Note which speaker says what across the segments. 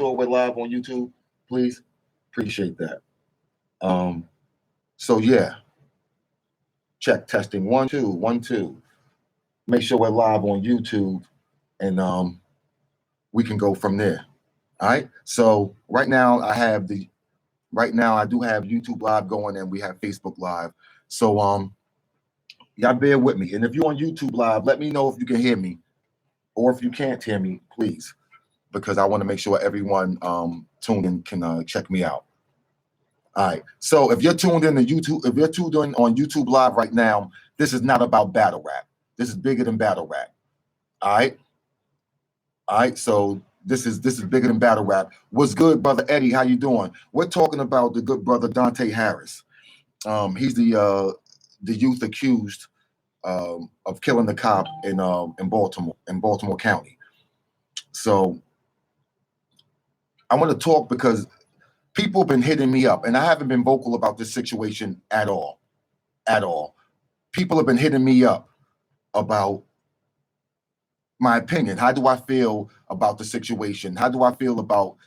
Speaker 1: sure we're live on YouTube, please? Appreciate that. So yeah, check testing 1 2 1 2. Make sure we're live on YouTube, and we can go from there. All right. So right now I do have YouTube live going, and we have Facebook live. So y'all bear with me, and if you're on YouTube live, let me know if you can hear me, or if you can't hear me, please, because I want to make sure everyone tuned in can check me out. All right. So if you're tuned in to YouTube, if you're tuned in on YouTube live right now, this is not about battle rap. This is bigger than battle rap. All right. All right. So this is bigger than battle rap. What's good, brother Eddie? How you doing? We're talking about the good brother Dante Harris. He's the youth accused of killing the cop in Baltimore County. So I want to talk because people have been hitting me up, and I haven't been vocal about this situation at all. At all. People have been hitting me up about my opinion. How do I feel about the situation? How do I feel about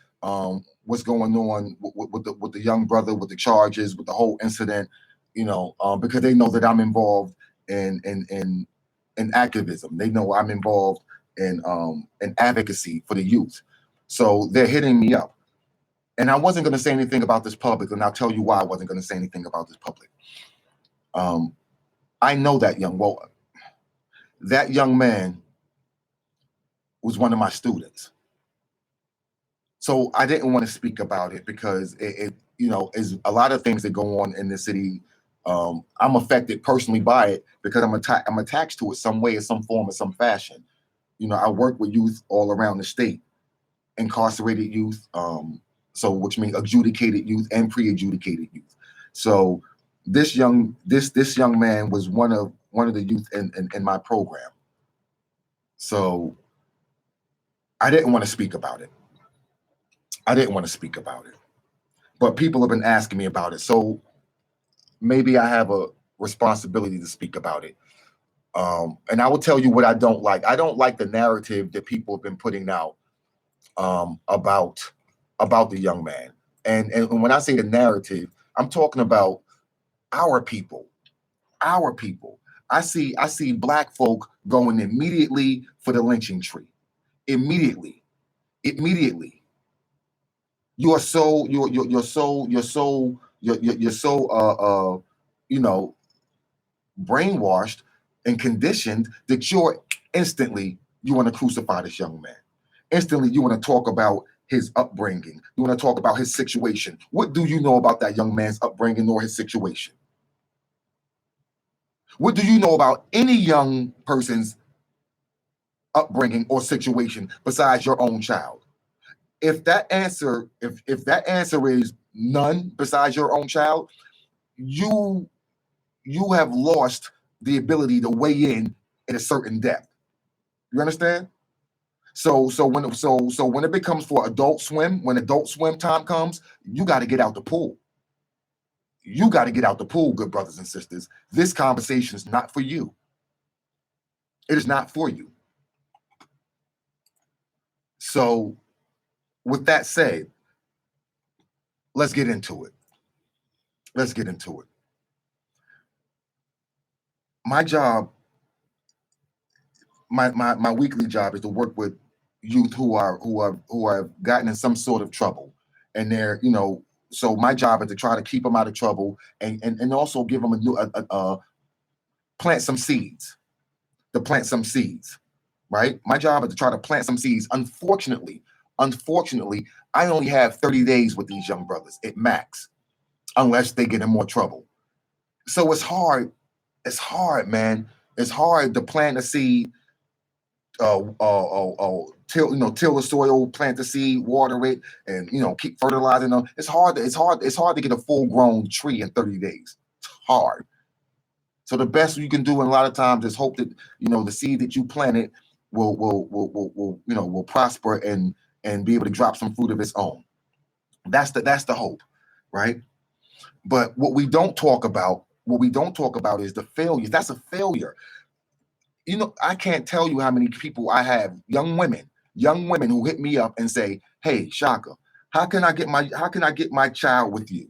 Speaker 1: what's going on with the young brother, with the charges, with the whole incident? Because they know that I'm involved in activism. They know I'm involved in advocacy for the youth. So they're hitting me up. And I wasn't going to say anything about this public, and I'll tell you why I wasn't going to say anything about this public. I know that young man was one of my students. So I didn't want to speak about it because it is a lot of things that go on in the city. I'm affected personally by it because I'm attached to it some way, in some form, or some fashion. I work with youth all around the state, incarcerated youth, which means adjudicated youth and pre-adjudicated youth. So this young man was one of the youth in my program. So I didn't want to speak about it. But people have been asking me about it. So maybe I have a responsibility to speak about it. And I will tell you what I don't like. I don't like the narrative that people have been putting out about the young man. And when I say the narrative, I'm talking about our people. I see black folk going immediately for the lynching tree. Immediately. You're so brainwashed and conditioned that you want to crucify this young man. Instantly, you want to talk about his upbringing. You want to talk about his situation. What do you know about that young man's upbringing or his situation? What do you know about any young person's upbringing or situation besides your own child? If that answer is none besides your own child, you have lost the ability to weigh in at a certain depth. You understand? So when it becomes for Adult Swim, when Adult Swim time comes, you got to get out the pool. You got to get out the pool, good brothers and sisters. This conversation is not for you. It is not for you. So with that said, let's get into it. My job, my weekly job is to work with youth who have gotten in some sort of trouble, and they're so my job is to try to keep them out of trouble and also give them plant some seeds. Right? My job is to try to plant some seeds. Unfortunately, I only have 30 days with these young brothers at max, unless they get in more trouble. So it's hard, man. It's hard to plant a seed, till the soil, plant the seed, water it, and keep fertilizing them. It's hard to get a full-grown tree in 30 days. It's hard. So the best you can do, and a lot of times, is hope that the seed that you planted will prosper and be able to drop some fruit of its own. That's the hope, right? But what we don't talk about is the failures. That's a failure. I can't tell you how many people I have, young women who hit me up and say, hey, Shaka, how can I get my child with you?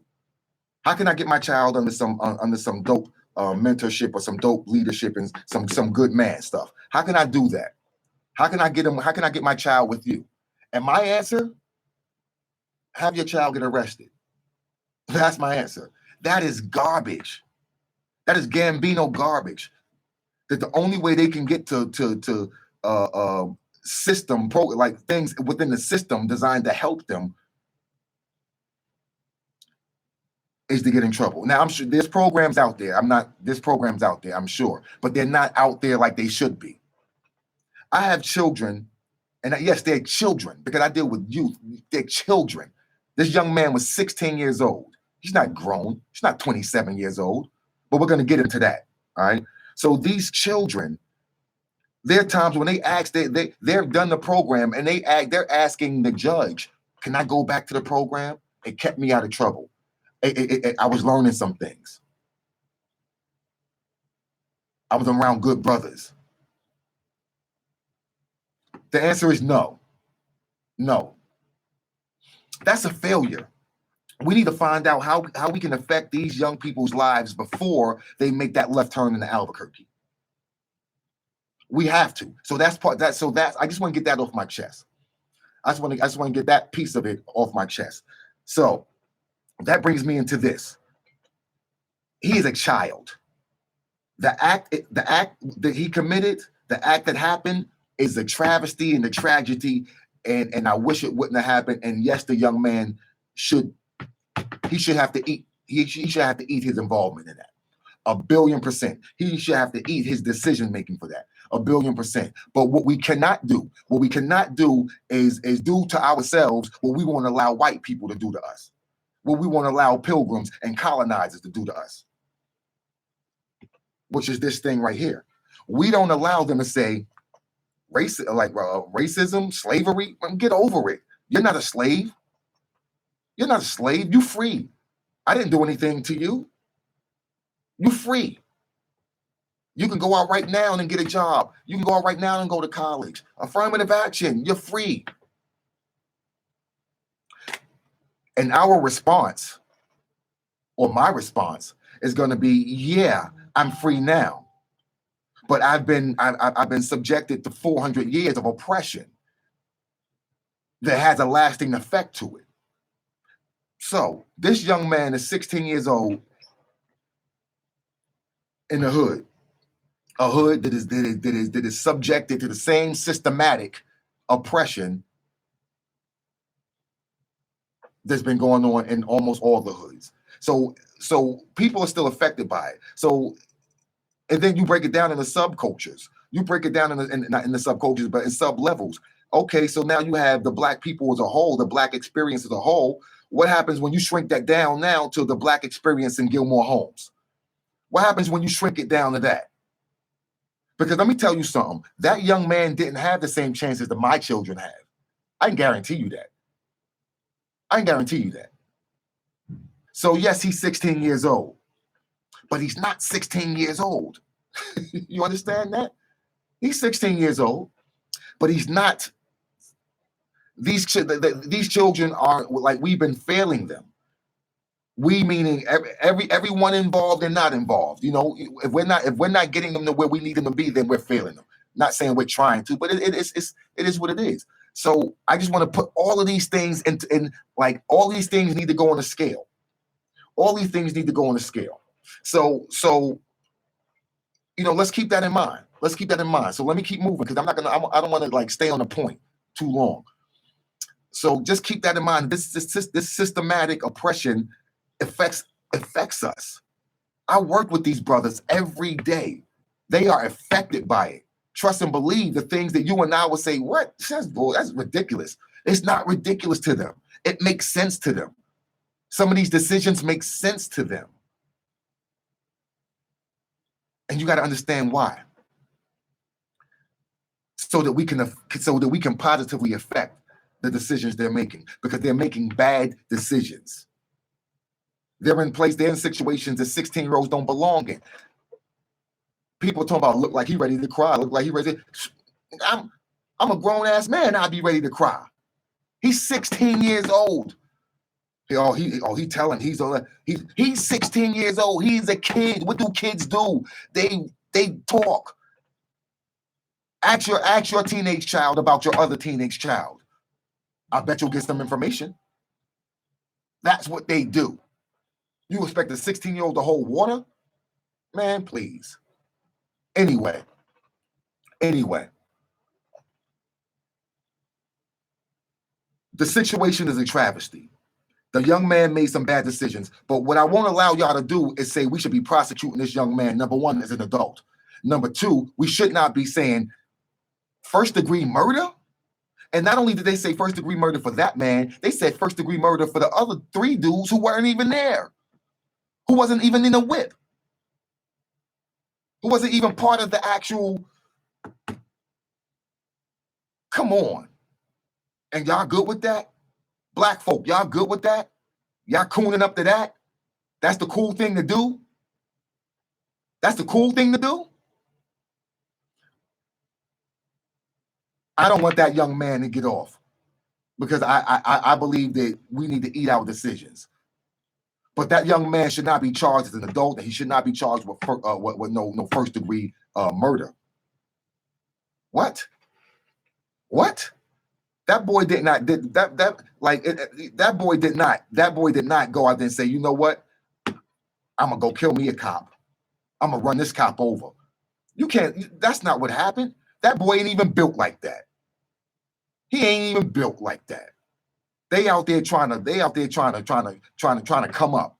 Speaker 1: How can I get my child under some dope mentorship or some dope leadership and some good man stuff? How can I do that? How can I get him? How can I get my child with you? And my answer, have your child get arrested. That's my answer. That is garbage. That is Gambino garbage. That the only way they can get to system like things within the system designed to help them is to get in trouble. Now I'm sure there's programs out there. There's programs out there, I'm sure, but they're not out there like they should be. I have children, and yes, they're children because I deal with youth. They're children. This young man was 16 years old. He's not grown. He's not 27 years old, but we're going to get into that. All right. So these children, there are times when they ask, they've done the program and they're asking the judge, can I go back to the program? It kept me out of trouble. I was learning some things. I was around good brothers. The answer is no. No. That's a failure. We need to find out how we can affect these young people's lives before they make that left turn into Albuquerque. We have to. So that's part that. So that's I just want to get that off my chest. I just want to get that piece of it off my chest. So that brings me into this. He is a child. The act that he committed, the act that happened, is a travesty and a tragedy, and I wish it wouldn't have happened. And yes, the young man should have to eat. He should have to eat his involvement in that. 1,000,000,000%. He should have to eat his decision making for that. 1,000,000,000%. But what we cannot do is do to ourselves what we want to allow white people to do to us. What we want to allow pilgrims and colonizers to do to us. Which is this thing right here. We don't allow them to say racism, slavery. Get over it. You're not a slave. You're not a slave. You're free. I didn't do anything to you. You're free. You can go out right now and get a job. You can go out right now and go to college. Affirmative action. You're free. And our response, or my response, is going to be, yeah, I'm free now. But I've been subjected to 400 years of oppression that has a lasting effect to it. So this young man is 16 years old in the hood, a hood that is subjected to the same systematic oppression that's been going on in almost all the hoods. So people are still affected by it. So, and then you break it down into subcultures. You break it down not in the subcultures, but in sub levels. Okay, so now you have the Black people as a whole, the Black experience as a whole. What happens when you shrink that down now to the Black experience in Gilmore Homes? What happens when you shrink it down to that? Because let me tell you something. That young man didn't have the same chances that my children have. I can guarantee you that. I can guarantee you that. So yes, he's 16 years old, but he's not 16 years old. You understand that? He's 16 years old, but he's not. These children are like, we've been failing them. We meaning everyone involved and not involved. You know, if we're not getting them to where we need them to be, then we're failing them. Not saying we're trying to, but it is what it is. So I just want to put all of these things in like, all these things need to go on a scale. All these things need to go on a scale. So you know, let's keep that in mind. Let's keep that in mind. So let me keep moving, because I don't want to like stay on a point too long. So just keep that in mind. This systematic oppression affects us. I work with these brothers every day. They are affected by it. Trust and believe the things that you and I would say, what? That's ridiculous. It's not ridiculous to them. It makes sense to them. Some of these decisions make sense to them. And you got to understand why. So that we can positively affect the decisions they're making, because they're making bad decisions. They're in situations that 16-year-olds don't belong in. People talking about look like he ready to cry, look like he ready to, I'm a grown-ass man, I'd be ready to cry. He's 16 years old. He telling he's 16 years old. He's a kid. What do kids do? They talk. Ask your teenage child about your other teenage child. I bet you'll get some information. That's what they do. You expect a 16-year-old to hold water? Man, please. Anyway. The situation is a travesty. The young man made some bad decisions, but what I won't allow y'all to do is say we should be prosecuting this young man, number one, as an adult. Number two, we should not be saying first-degree murder. And not only did they say first-degree murder for that man, they said first-degree murder for the other 3 dudes who weren't even there, who wasn't even in the whip, who wasn't even part of the actual. Come on. And y'all good with that? Black folk, y'all good with that? Y'all cooning up to that? That's the cool thing to do? That's the cool thing to do? I don't want that young man to get off because I believe that we need to eat our decisions. But that young man should not be charged as an adult, and he should not be charged with no first-degree murder. What? That boy did not go out there and say, you know what? I'm gonna go kill me a cop. I'm gonna run this cop over. You can't. That's not what happened. That boy ain't even built like that. He ain't even built like that. They out there trying to come up.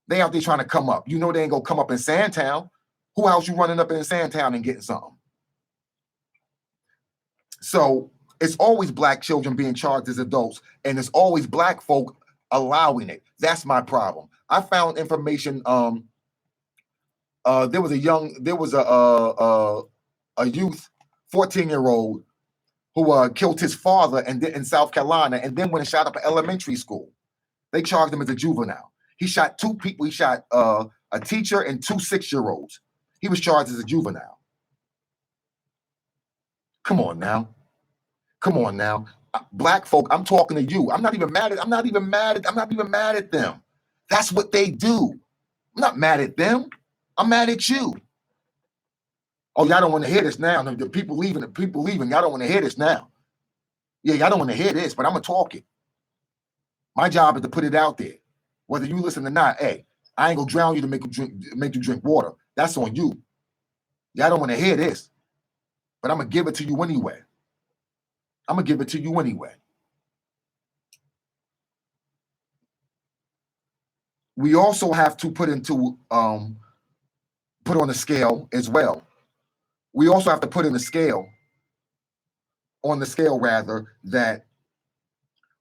Speaker 1: They out there trying to come up. You know they ain't gonna come up in Sandtown. Who else you running up in Sandtown and getting something? So it's always black children being charged as adults, and it's always black folk allowing it. That's my problem. I found information. There was a youth, 14-year-old, who killed his father in South Carolina, and then went and shot up an elementary school. They charged him as a juvenile. He shot 2 people. He shot a teacher and 2 6-year-olds. He was charged as a juvenile. Come on now. Black folk, I'm talking to you. I'm not even mad at them. That's what they do. I'm not mad at them. I'm mad at you. Oh, y'all don't want to hear this now. The people leaving. Y'all don't want to hear this now. Yeah, y'all don't want to hear this, but I'm gonna talk it. My job is to put it out there. Whether you listen or not, hey, I ain't gonna drown you to make you drink water. That's on you. Y'all don't want to hear this, but I'm gonna give it to you anyway. We also have to put on the scale as well. We also have to put in the scale, that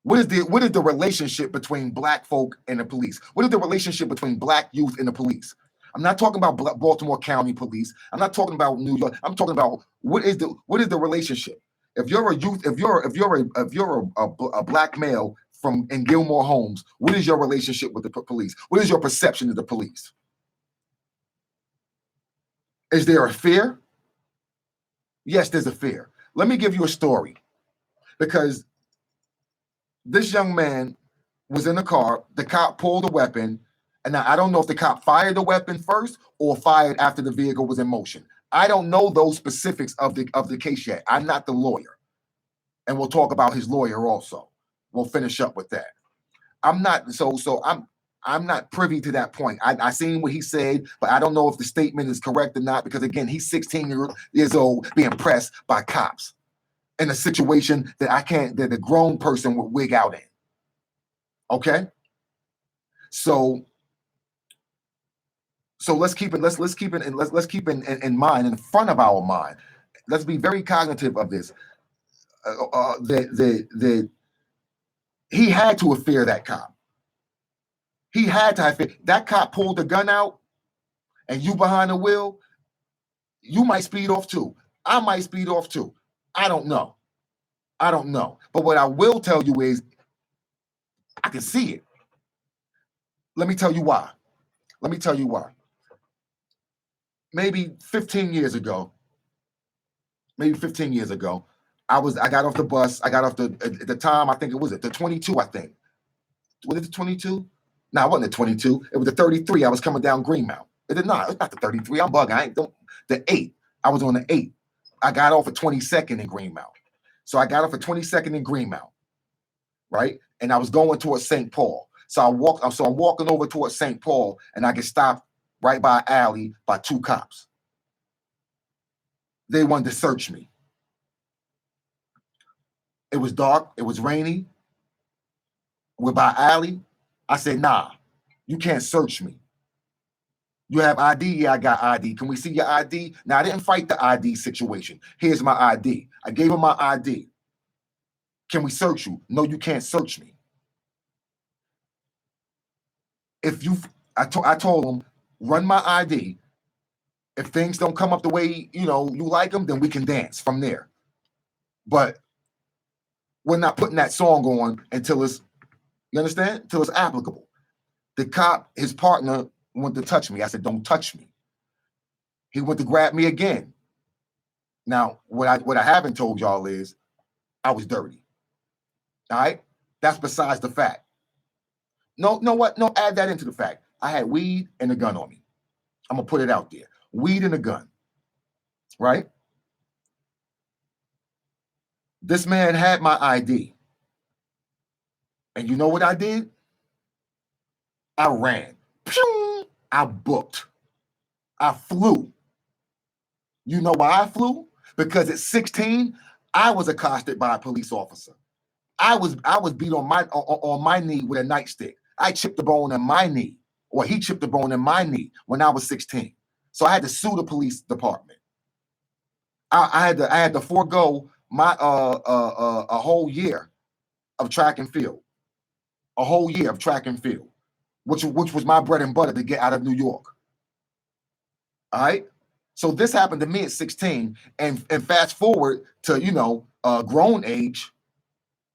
Speaker 1: what is the relationship between black folk and the police? What is the relationship between black youth and the police? I'm not talking about Baltimore County Police. I'm not talking about New York. I'm talking about what is the relationship? If you're a youth, if you're a black male in Gilmore Homes, what is your relationship with the police? What is your perception of the police? Is there a fear? Yes, there's a fear. Let me give you a story, because this young man was in a car. The cop pulled a weapon, and I don't know if the cop fired the weapon first or fired after the vehicle was in motion. I don't know those specifics of the case yet. I'm not the lawyer, and we'll talk about his lawyer also. We'll finish up with that. I'm not privy to that point. I seen what he said, but I don't know if the statement is correct or not, because again, he's 16 years old being pressed by cops in a situation that a grown person would wig out in. Okay? So let's keep it in mind, in front of our mind. Let's be very cognitive of this. That he had to have feared that cop. He had to have feared. That cop pulled the gun out, and you behind the wheel, you might speed off too. I might speed off too. I don't know. But what I will tell you is, I can see it. Let me tell you why. Maybe 15 years ago, I I got off the bus. I got off at the time, I think it was the 22, I think. Was it the 22? No, it wasn't the 22. It was the 33. I was coming down Greenmount. It's not the 33. I'm bugging. The 8. I was on the 8. I got off at 22nd in Greenmount. So I got off at 22nd in Greenmount, right? And I was going towards St. Paul. So I'm walking over towards St. Paul, and I get stopped right by an alley by 2 cops. They wanted to search me. It was dark. It was rainy. We're by alley. I said, nah, you can't search me. You have ID? Yeah, I got ID. Can we see your ID? Now, I didn't fight the ID situation. Here's my ID. I gave him my ID. Can we search you? No, you can't search me. I told him, run my ID. If things don't come up the way, you like them, then we can dance from there. But we're not putting that song on until it's, you understand? Until it's applicable. The cop, his partner, wanted to touch me. I said, don't touch me. He went to grab me again. Now, what I haven't told y'all is I was dirty. All right? That's besides the fact. No, what? No, add that into the fact. I had weed and a gun on me. I'm going to put it out there. Weed and a gun. Right? This man had my ID. And you know what I did? I ran. Pew! I booked. I flew. You know why I flew? Because at 16, I was accosted by a police officer. I was beat on my knee with a nightstick. I chipped the bone in my knee, or he chipped the bone in my knee when I was 16. So I had to sue the police department. I had to forego my a whole year of track and field. A whole year of track and field, which was my bread and butter to get out of New York. All right. So this happened to me at 16, and fast forward to grown age,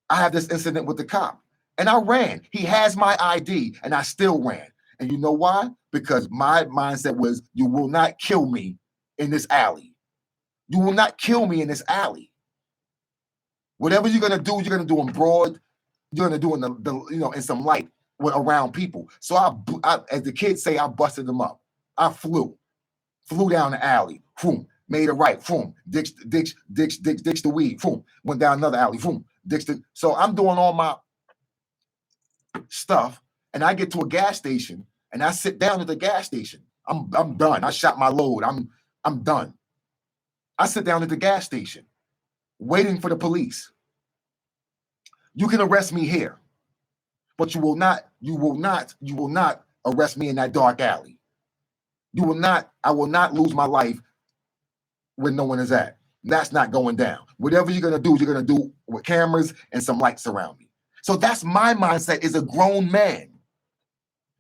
Speaker 1: I have this incident with the cop, and I ran. He has my ID, and I still ran. And you know why? Because my mindset was, you will not kill me in this alley. You will not kill me in this alley. Whatever you're gonna do, you're gonna do in broad. You're gonna do in the in some light around people. So I, as the kids say, I busted them up. I flew down the alley. Boom, made a right. Boom, ditch the weed. Boom, went down another alley. Boom, so I'm doing all my stuff, and I get to a gas station, and I sit down at the gas station. I'm done. I shot my load. I'm done. I sit down at the gas station, waiting for the police. You can arrest me here, but you will not arrest me in that dark alley. I will not lose my life when no one is at. That's not going down. Whatever you're gonna do with cameras and some lights around me. So that's my mindset as a grown man.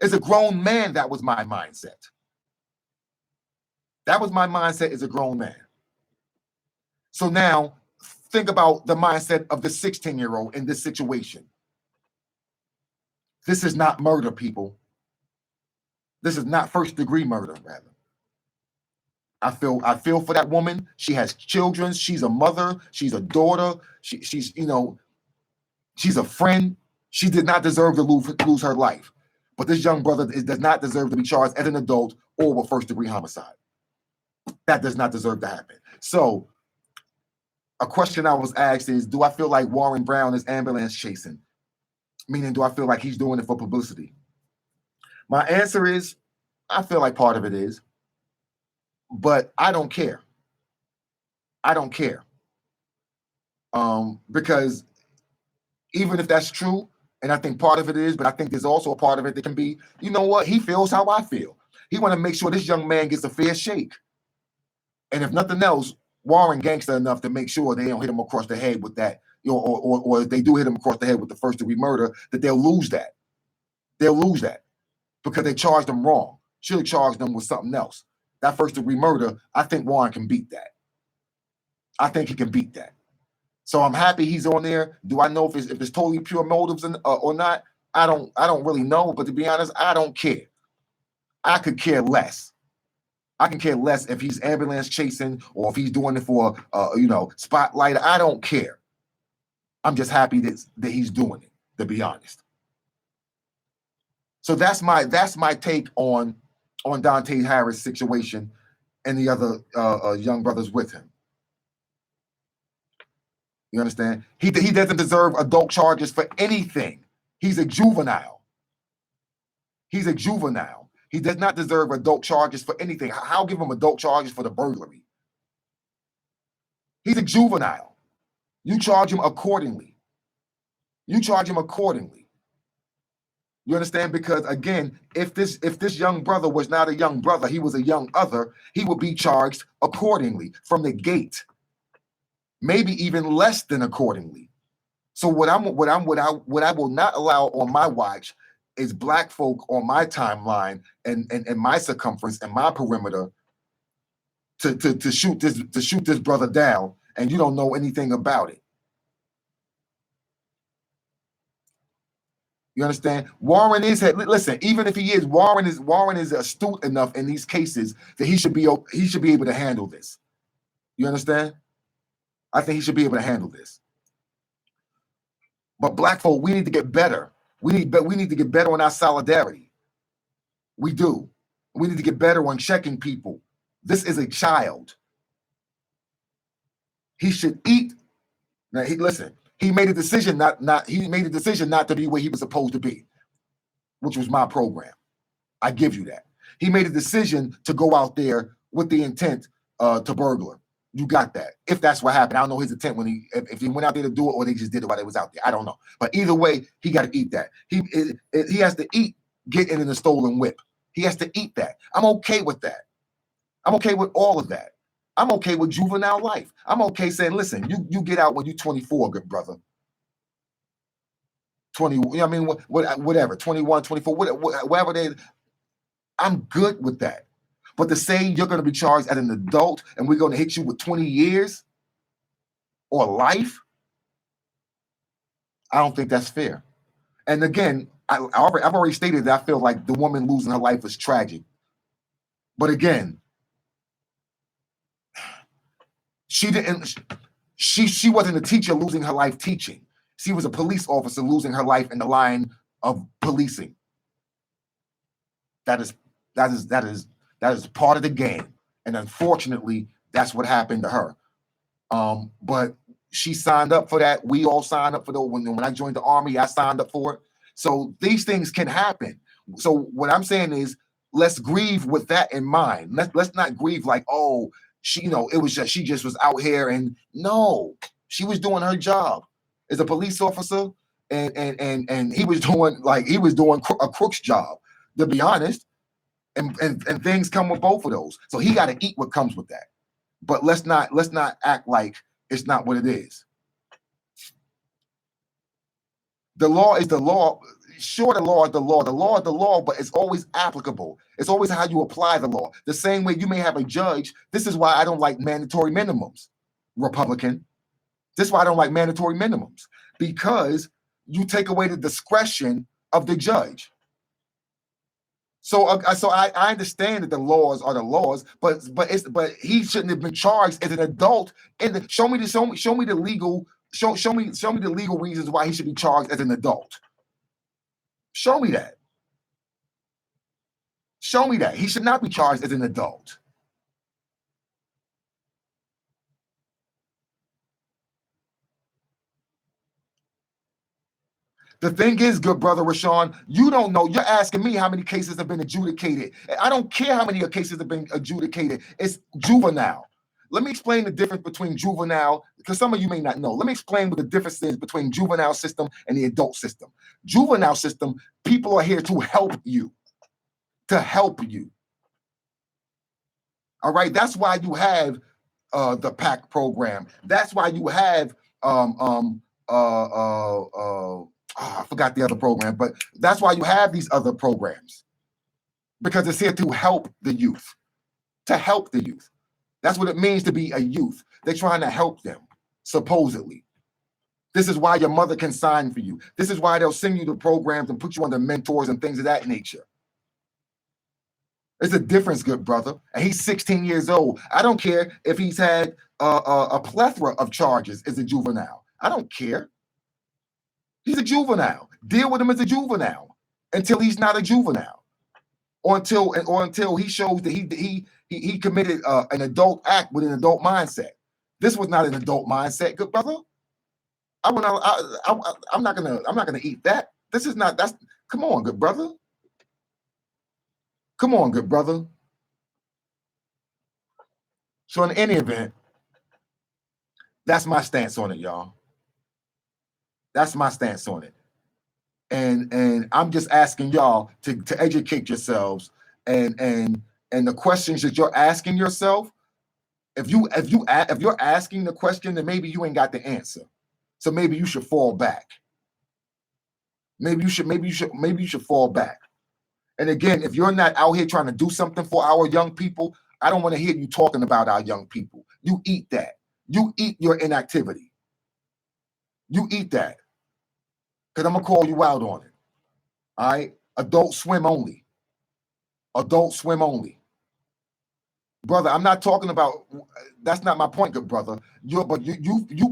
Speaker 1: As a grown man, that was my mindset. That was my mindset as a grown man. So now think about the mindset of the 16-year-old in this situation. This is not murder, people. This is not first-degree murder, rather. I feel for that woman. She has children. She's a mother. She's a daughter. She's a friend. She did not deserve to lose her life. But this young brother does not deserve to be charged as an adult or with first-degree homicide. That does not deserve to happen. So a question I was asked is, do I feel like Warren Brown is ambulance chasing? Meaning, do I feel like he's doing it for publicity? My answer is, I feel like part of it is, but I don't care. I don't care. Because even if that's true, and I think part of it is, but I think there's also a part of it that can be, you know what? He feels how I feel. He want to make sure this young man gets a fair shake. And if nothing else, Warren gangster enough to make sure they don't hit him across the head with that, or if they do hit him across the head with the first-degree murder, that they'll lose that. They'll lose that because they charged them wrong. Should have charged them with something else. That first-degree murder, I think Warren can beat that. I think he can beat that. So I'm happy he's on there. Do I know if it's totally pure motives or not? I don't really know. But to be honest, I don't care. I could care less. I can care less if he's ambulance chasing or if he's doing it for, spotlight. I don't care. I'm just happy that he's doing it, to be honest. So that's my take on Dante Harris' situation and the other young brothers with him. You understand? He doesn't deserve adult charges for anything. He's a juvenile. He's a juvenile. He does not deserve adult charges for anything. I'll give him adult charges for the burglary. He's a juvenile. You charge him accordingly. You charge him accordingly. You understand? Because again, if this young brother was not a young brother, he was a young other, he would be charged accordingly from the gate. Maybe even less than accordingly. So what I will not allow on my watch is black folk on my timeline and my circumference and my perimeter to shoot this brother down, and you don't know anything about it. You understand? Warren is, listen, even if he is, Warren is astute enough in these cases that he should be able to handle this. You understand? I think he should be able to handle this. But black folk, we need to get better. We need to get better on our solidarity. We do. We need to get better on checking people. This is a child. He should eat. Now, he made a decision not to be where he was supposed to be, which was my program. I give you that. He made a decision to go out there with the intent to burglar. You got that. If that's what happened, I don't know his intent if he went out there to do it or they just did it while they was out there. I don't know. But either way, he got to eat that. He has to eat getting in the stolen whip. He has to eat that. I'm okay with that. I'm okay with all of that. I'm okay with juvenile life. I'm okay saying, listen, you get out when you're 24, good brother. 20, whatever, 21, 24, whatever they, I'm good with that. But to say you're going to be charged as an adult and we're going to hit you with 20 years or life, I don't think that's fair. And again, I've already stated that I feel like the woman losing her life is tragic. But again, she wasn't a teacher losing her life teaching. She was a police officer losing her life in the line of policing. That is part of the game. And unfortunately, that's what happened to her. But she signed up for that. We all signed up for that. When I joined the Army, I signed up for it. So these things can happen. So what I'm saying is, let's grieve with that in mind. Let's not grieve like, oh, she just was out here, and no, she was doing her job as a police officer, and he was doing a crook's job, to be honest. And things come with both of those. So he got to eat what comes with that. But let's not act like it's not what it is. The law is the law. Sure, the law is the law. The law is the law, but it's always applicable. It's always how you apply the law. The same way you may have a judge. This is why I don't like mandatory minimums, Republican. This is why I don't like mandatory minimums, because you take away the discretion of the judge. So I understand that the laws are the laws, but he shouldn't have been charged as an adult. And show me the legal reasons why he should be charged as an adult. Show me that. Show me that. He should not be charged as an adult. The thing is, good brother Rashawn, you don't know. You're asking me how many cases have been adjudicated. I don't care how many cases have been adjudicated. It's juvenile. Let me explain the difference between juvenile, because some of you may not know. Let me explain what the difference is between juvenile system and the adult system. Juvenile system, people are here to help you. To help you. All right? That's why you have the PAC program. That's why you have I forgot the other program, but that's why you have these other programs, because it's here to help the youth, to help the youth. That's what it means to be a youth. They're trying to help them, supposedly. This is why your mother can sign for you. This is why they'll send you to programs and put you under mentors and things of that nature. It's a difference, good brother. And he's 16 years old. I don't care if he's had a plethora of charges as a juvenile. I don't care. He's a juvenile. Deal with him as a juvenile until he's not a juvenile, or until he shows that he committed an adult act with an adult mindset. This was not an adult mindset, good brother. I'm not gonna eat that. This is not. That's come on, good brother. Come on, good brother. So in any event, that's my stance on it, y'all. That's my stance on it. And I'm just asking y'all to educate yourselves and the questions that you're asking yourself. If you're asking the question, then maybe you ain't got the answer. So maybe you should fall back. Maybe you should fall back. And again, if you're not out here trying to do something for our young people, I don't want to hear you talking about our young people. You eat that. You eat your inactivity. You eat that. Because I'm going to call you out on it. All right? Adult Swim only. Adult Swim only. Brother, I'm not talking about, that's not my point, good brother. You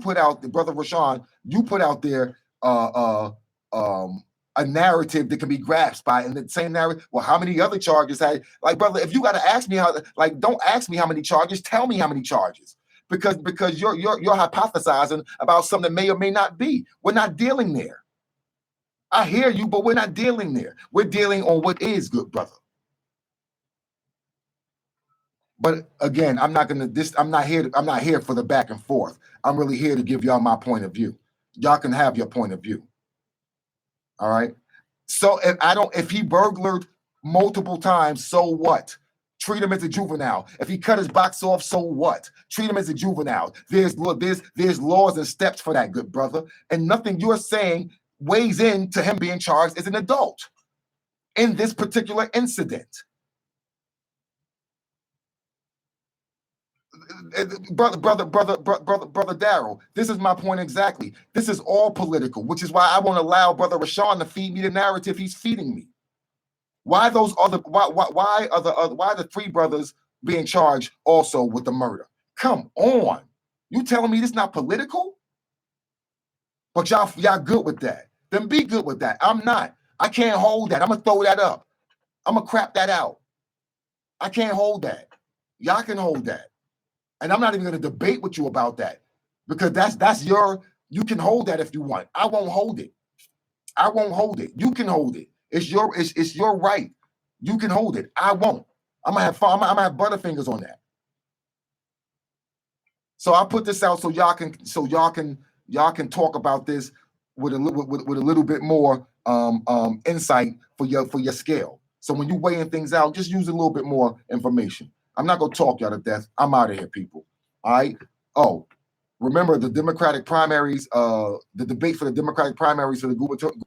Speaker 1: put out, the brother Rashawn, you put out there a narrative that can be grasped by, and the same narrative. Well, how many other charges had? Like, brother, if you got to ask me how, like, don't ask me how many charges. Tell me how many charges, because you're hypothesizing about something that may or may not be. We're not dealing there. I hear you, but we're not dealing there. We're dealing on what is, good brother. But again, I'm not here for the back and forth. I'm really here to give y'all my point of view. Y'all can have your point of view. All right. So if he burglared multiple times, so what? Treat him as a juvenile. If he cut his box off, so what? Treat him as a juvenile. There's laws and steps for that, good brother. And nothing you're saying weighs into him being charged as an adult in this particular incident. Brother Darryl, this is my point exactly. This is all political, which is why I won't allow Brother Rashawn to feed me the narrative he's feeding me. Why the three brothers being charged also with the murder? Come on, you telling me this not political? But y'all good with that? Then be good with that. I'm not. I can't hold that. I'm gonna throw that up. I'm gonna crap that out. I can't hold that. Y'all can hold that. And I'm not even going to debate with you about that, because you can hold that if you want. I won't hold it. I won't hold it. You can hold it. It's your right. You can hold it. I won't. I'm gonna have fun. I'm gonna have butterfingers on that. So I put this out so y'all can talk about this with a little bit more insight for your scale. So when you weighing things out, just use a little bit more information. I'm not going to talk y'all to death. I'm out of here, people. All right. Oh, remember the Democratic primaries, the debate for the Democratic primaries for the gubernatorial